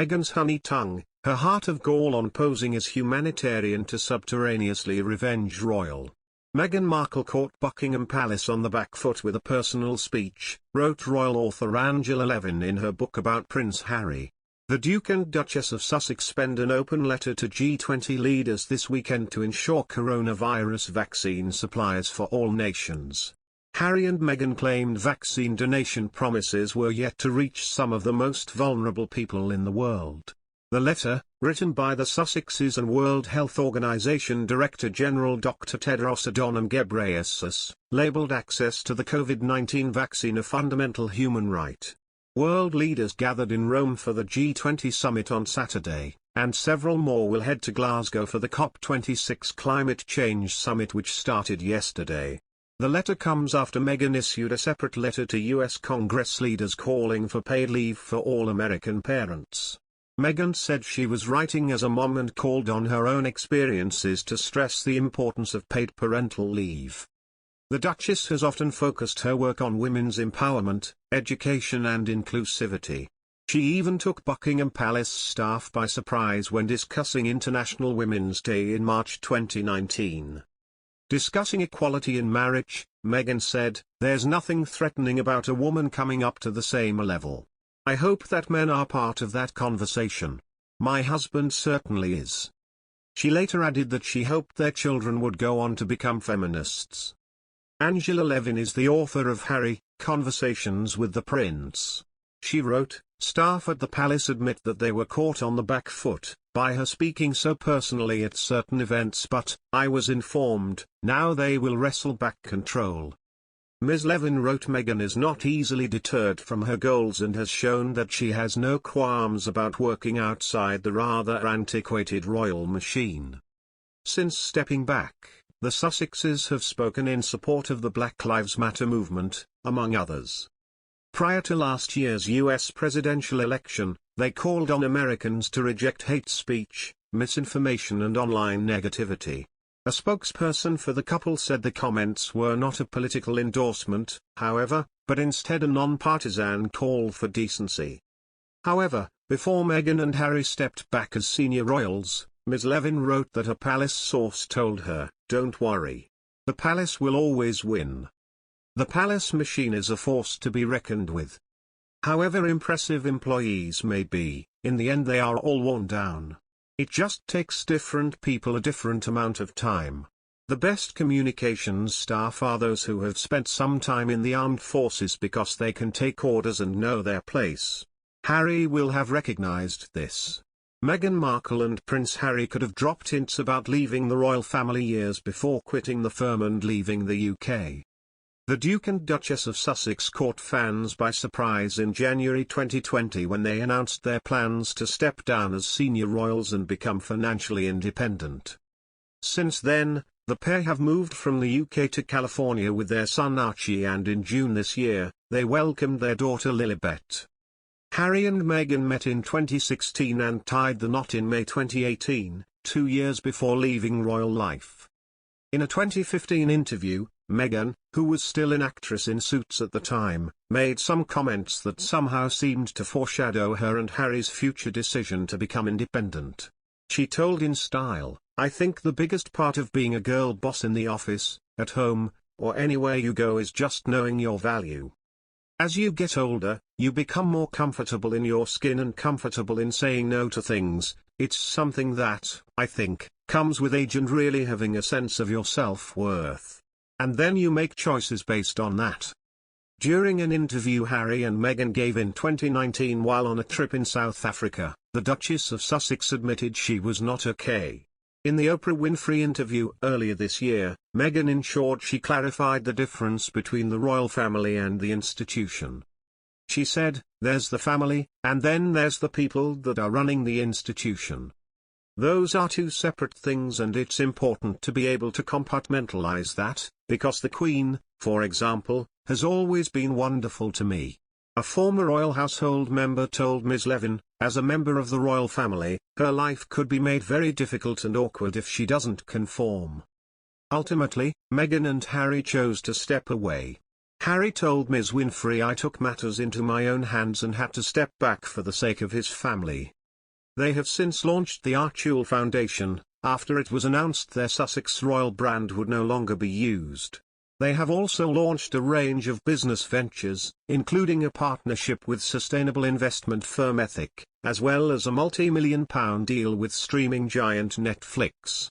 Meghan's honey tongue, her heart of gall on posing as humanitarian to subterraneously revenge royal. Meghan Markle caught Buckingham Palace on the back foot with a personal speech, wrote royal author Angela Levin in her book about Prince Harry. The Duke and Duchess of Sussex penned an open letter to G20 leaders this weekend to ensure coronavirus vaccine supplies for all nations. Harry and Meghan claimed vaccine donation promises were yet to reach some of the most vulnerable people in the world. The letter, written by the Sussexes and World Health Organization Director General Dr. Tedros Adhanom Ghebreyesus, labeled access to the COVID-19 vaccine a fundamental human right. World leaders gathered in Rome for the G20 summit on Saturday, and several more will head to Glasgow for the COP26 climate change summit which started yesterday. The letter comes after Meghan issued a separate letter to U.S. Congress leaders calling for paid leave for all American parents. Meghan said she was writing as a mom and called on her own experiences to stress the importance of paid parental leave. The Duchess has often focused her work on women's empowerment, education and inclusivity. She even took Buckingham Palace staff by surprise when discussing International Women's Day in March 2019. Discussing equality in marriage, Meghan said, "There's nothing threatening about a woman coming up to the same level. I hope that men are part of that conversation. My husband certainly is." She later added that she hoped their children would go on to become feminists. Angela Levin is the author of Harry, Conversations with the Prince. She wrote, "Staff at the palace admit that they were caught on the back foot by her speaking so personally at certain events, but I was informed, now they will wrestle back control." Ms. Levin wrote Meghan is not easily deterred from her goals and has shown that she has no qualms about working outside the rather antiquated royal machine. Since stepping back, the Sussexes have spoken in support of the Black Lives Matter movement, among others. Prior to last year's U.S. presidential election, they called on Americans to reject hate speech, misinformation and online negativity. A spokesperson for the couple said the comments were not a political endorsement, however, but instead a non-partisan call for decency. However, before Meghan and Harry stepped back as senior royals, Ms. Levin wrote that a palace source told her, "Don't worry. The palace will always win. The palace machine is a force to be reckoned with. However impressive employees may be, in the end they are all worn down. It just takes different people a different amount of time. The best communications staff are those who have spent some time in the armed forces because they can take orders and know their place. Harry will have recognized this." Meghan Markle and Prince Harry could have dropped hints about leaving the royal family years before quitting the firm and leaving the UK. The Duke and Duchess of Sussex caught fans by surprise in January 2020 when they announced their plans to step down as senior royals and become financially independent. Since then, the pair have moved from the UK to California with their son Archie, and in June this year, they welcomed their daughter Lilibet. Harry and Meghan met in 2016 and tied the knot in May 2018, 2 years before leaving royal life. In a 2015 interview, Meghan, who was still an actress in Suits at the time, made some comments that somehow seemed to foreshadow her and Harry's future decision to become independent. She told In Style, "I think the biggest part of being a girl boss in the office, at home, or anywhere you go is just knowing your value. As you get older, you become more comfortable in your skin and comfortable in saying no to things. It's something that, I think, comes with age and really having a sense of your self-worth. And then you make choices based on that." During an interview Harry and Meghan gave in 2019 while on a trip in South Africa, the Duchess of Sussex admitted she was not okay. In the Oprah Winfrey interview earlier this year, Meghan ensured she clarified the difference between the royal family and the institution. She said, "There's the family, and then there's the people that are running the institution. Those are two separate things, and it's important to be able to compartmentalize that, because the Queen, for example, has always been wonderful to me." A former royal household member told Ms. Levin, "As a member of the royal family, her life could be made very difficult and awkward if she doesn't conform." Ultimately, Meghan and Harry chose to step away. Harry told Ms. Winfrey, "I took matters into my own hands and had to step back for the sake of his family. They have since launched the Archewell Foundation, after it was announced their Sussex Royal brand would no longer be used. They have also launched a range of business ventures, including a partnership with sustainable investment firm Ethic, as well as a multi-million-pound deal with streaming giant Netflix.